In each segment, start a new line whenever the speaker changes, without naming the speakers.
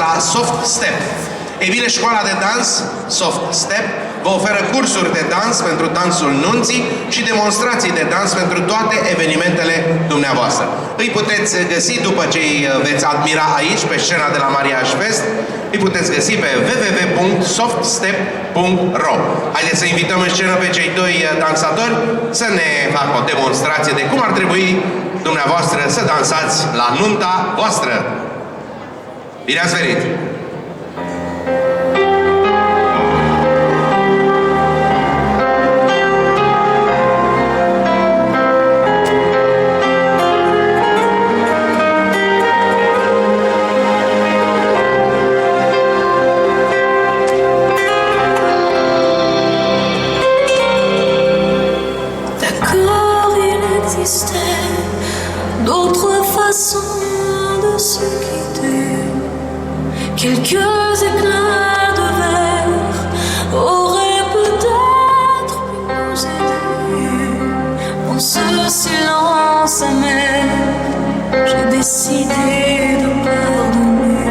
dansa Soft Step. Ei bine, școala de dans Soft Step vă oferă cursuri de dans pentru dansul nunții și demonstrații de dans pentru toate evenimentele dumneavoastră. Îi puteți găsi după ce îi veți admira aici, pe scena de la Mariage Fest, îi puteți găsi pe www.softstep.ro. Haideți să invităm în scenă pe cei doi dansatori să ne facă o demonstrație de cum ar trebui dumneavoastră să dansați la nunta voastră. Bine ați venit!
D'autres façons de se quitter, quelques éclats de verre auraient peut-être pu nous aider. Dans ce silence amer, j'ai décidé de pardonner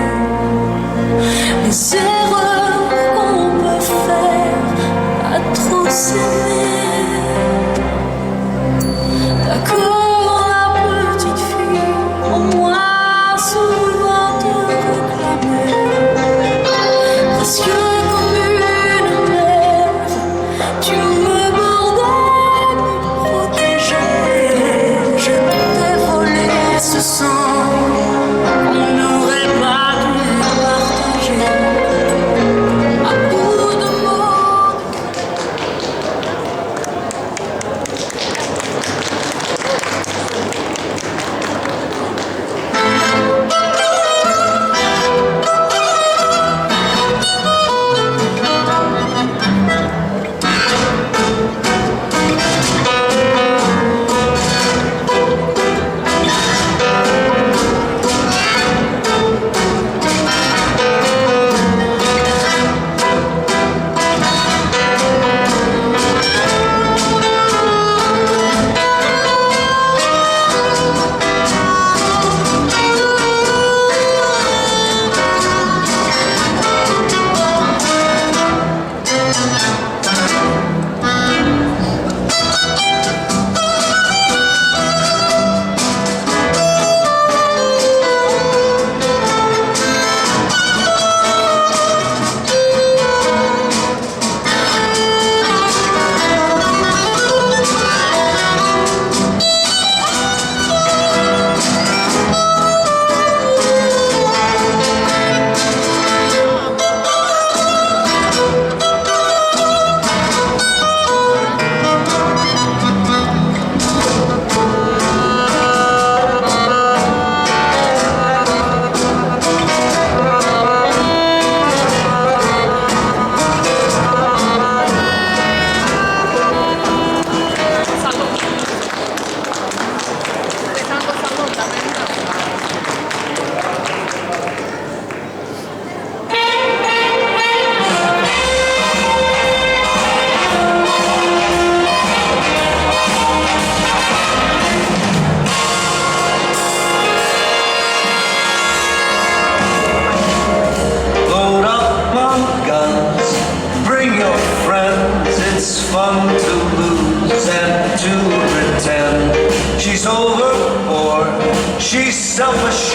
les erreurs qu'on peut faire à trop s'aimer. D'accord.
Fun to lose and to pretend she's overboard, she's self-assured.